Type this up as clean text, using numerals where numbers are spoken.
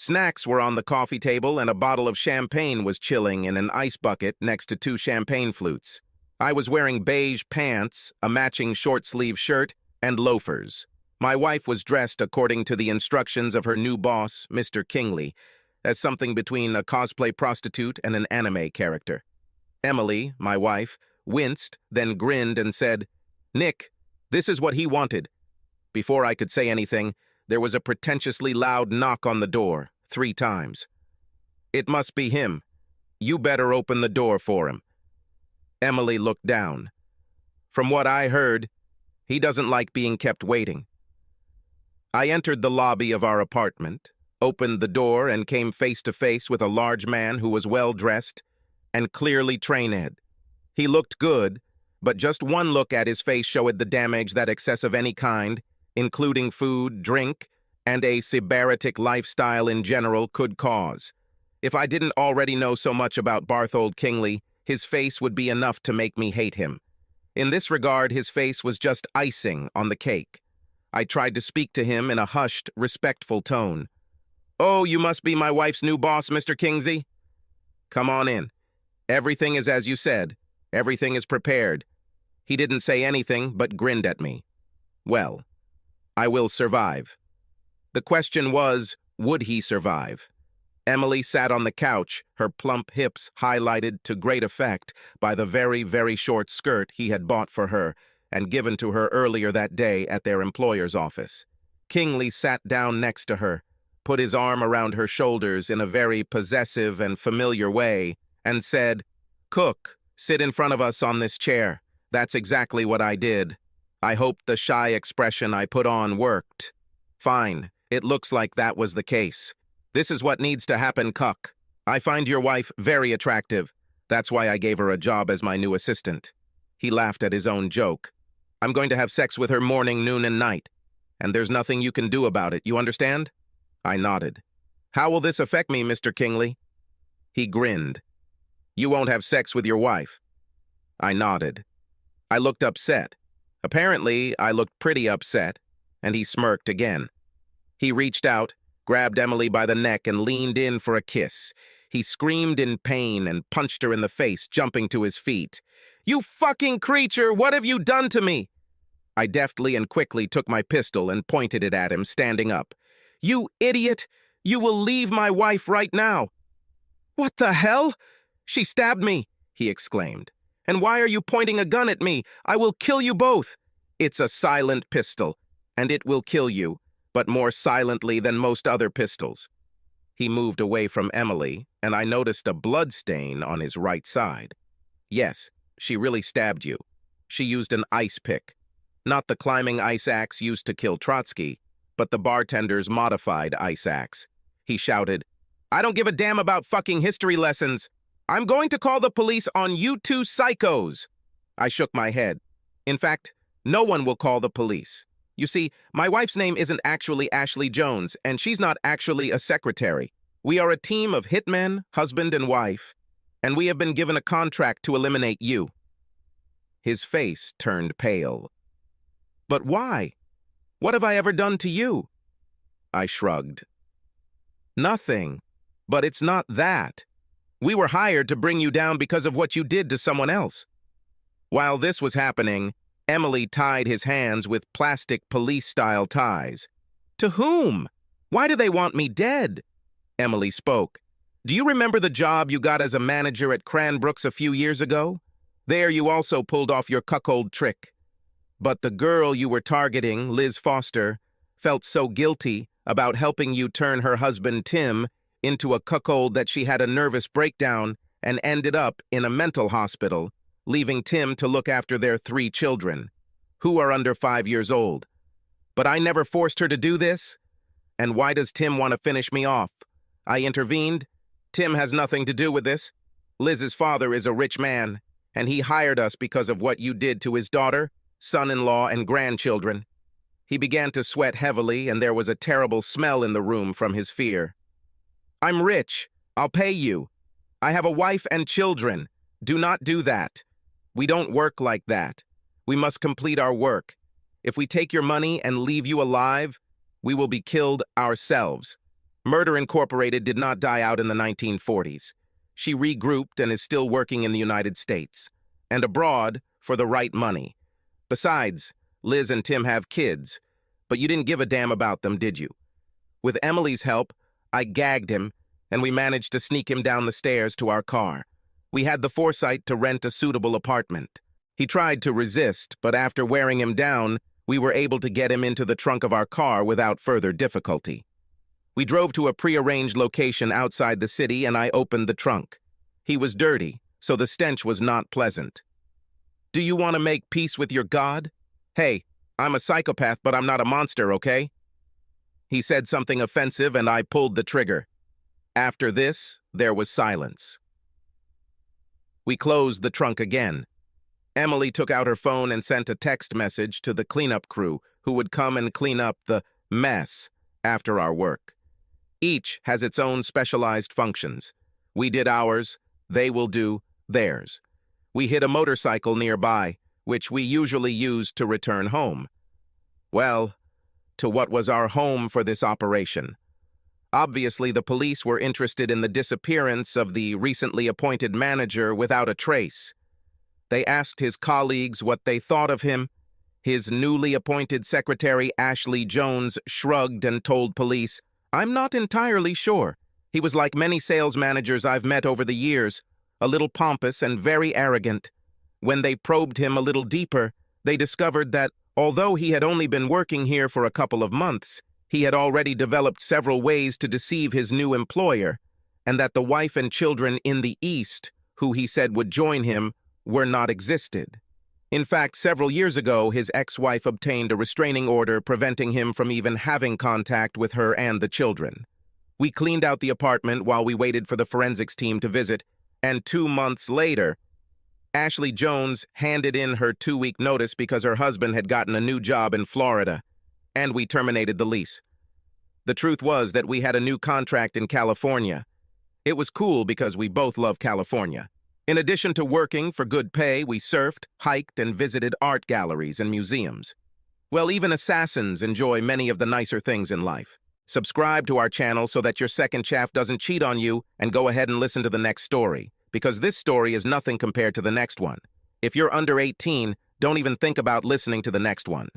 Snacks were on the coffee table and a bottle of champagne was chilling in an ice bucket next to two champagne flutes. I was wearing beige pants, a matching short-sleeve shirt, and loafers. My wife was dressed according to the instructions of her new boss, Mr. Kingley, as something between a cosplay prostitute and an anime character. Emily, my wife, winced, then grinned and said, "Nick, this is what he wanted." Before I could say anything, there was a pretentiously loud knock on the door, 3 times. "It must be him. You better open the door for him." Emily looked down. From what I heard, he doesn't like being kept waiting. I entered the lobby of our apartment, opened the door, and came face to face with a large man who was well-dressed and clearly trained. He looked good, but just one look at his face showed the damage that excess of any kind, including food, drink, and a sybaritic lifestyle in general, could cause. If I didn't already know so much about Barthold Kingley, his face would be enough to make me hate him. In this regard, his face was just icing on the cake. I tried to speak to him in a hushed, respectful tone. "Oh, you must be my wife's new boss, Mr. Kingsley? Come on in. Everything is as you said. Everything is prepared." He didn't say anything, but grinned at me. Well, I will survive. The question was, would he survive? Emily sat on the couch, her plump hips highlighted to great effect by the very, very short skirt he had bought for her and given to her earlier that day at their employer's office. Kingley sat down next to her, put his arm around her shoulders in a very possessive and familiar way, and said, "Cook, sit in front of us on this chair." That's exactly what I did. I hoped the shy expression I put on worked. Fine, it looks like that was the case. This is what needs to happen, Cuck. I find your wife very attractive. That's why I gave her a job as my new assistant. He laughed at his own joke. I'm going to have sex with her morning, noon, and night. And there's nothing you can do about it, you understand? I nodded. How will this affect me, Mr. Kingley? He grinned. You won't have sex with your wife. I nodded. I looked upset. Apparently, I looked pretty upset, and he smirked again. He reached out, grabbed Emily by the neck, and leaned in for a kiss. He screamed in pain and punched her in the face, jumping to his feet. You fucking creature, what have you done to me? I deftly and quickly took my pistol and pointed it at him, standing up. You idiot! You will leave my wife right now! What the hell? She stabbed me, he exclaimed. And why are you pointing a gun at me? I will kill you both. It's a silent pistol, and it will kill you, but more silently than most other pistols. He moved away from Emily, and I noticed a blood stain on his right side. Yes, she really stabbed you. She used an ice pick. Not the climbing ice axe used to kill Trotsky, but the bartender's modified ice axe. He shouted, I don't give a damn about fucking history lessons. I'm going to call the police on you two psychos. I shook my head. In fact, no one will call the police. You see, my wife's name isn't actually Ashley Jones, and she's not actually a secretary. We are a team of hitmen, husband and wife, and we have been given a contract to eliminate you. His face turned pale. But why? What have I ever done to you? I shrugged. Nothing. But it's not that. We were hired to bring you down because of what you did to someone else. While this was happening, Emily tied his hands with plastic police-style ties. To whom? Why do they want me dead? Emily spoke. Do you remember the job you got as a manager at Cranbrook's a few years ago? There you also pulled off your cuckold trick. But the girl you were targeting, Liz Foster, felt so guilty about helping you turn her husband, Tim, into a cuckold that she had a nervous breakdown and ended up in a mental hospital, leaving Tim to look after their 3 children, who are under 5 years old. But I never forced her to do this. And why does Tim want to finish me off? I intervened. Tim has nothing to do with this. Liz's father is a rich man, and he hired us because of what you did to his daughter, son-in-law, and grandchildren. He began to sweat heavily, and there was a terrible smell in the room from his fear. I'm rich. I'll pay you. I have a wife and children. Do not do that. We don't work like that. We must complete our work. If we take your money and leave you alive, we will be killed ourselves. Murder Incorporated did not die out in the 1940s. She regrouped and is still working in the United States, and abroad for the right money. Besides, Liz and Tim have kids, but you didn't give a damn about them, did you? With Emily's help, I gagged him, and we managed to sneak him down the stairs to our car. We had the foresight to rent a suitable apartment. He tried to resist, but after wearing him down, we were able to get him into the trunk of our car without further difficulty. We drove to a prearranged location outside the city, and I opened the trunk. He was dirty, so the stench was not pleasant. "Do you want to make peace with your God? Hey, I'm a psychopath, but I'm not a monster, okay?" He said something offensive, and I pulled the trigger. After this, there was silence. We closed the trunk again. Emily took out her phone and sent a text message to the cleanup crew who would come and clean up the mess after our work. Each has its own specialized functions. We did ours, they will do theirs. We hid a motorcycle nearby, which we usually used to return home. Well, to what was our home for this operation. Obviously, the police were interested in the disappearance of the recently appointed manager without a trace. They asked his colleagues what they thought of him. His newly appointed secretary, Ashley Jones, shrugged and told police, "I'm not entirely sure. He was like many sales managers I've met over the years, a little pompous and very arrogant. When they probed him a little deeper, they discovered that, although he had only been working here for a couple of months, he had already developed several ways to deceive his new employer, and that the wife and children in the East, who he said would join him, were not existed. In fact, several years ago, his ex-wife obtained a restraining order preventing him from even having contact with her and the children. We cleaned out the apartment while we waited for the forensics team to visit, and 2 months later, Ashley Jones handed in her 2-week notice because her husband had gotten a new job in Florida, and we terminated the lease. The truth was that we had a new contract in California. It was cool because we both love California. In addition to working for good pay, we surfed, hiked, and visited art galleries and museums. Well, even assassins enjoy many of the nicer things in life. Subscribe to our channel so that your second shaft doesn't cheat on you, and go ahead and listen to the next story, because this story is nothing compared to the next one. If you're under 18, don't even think about listening to the next one.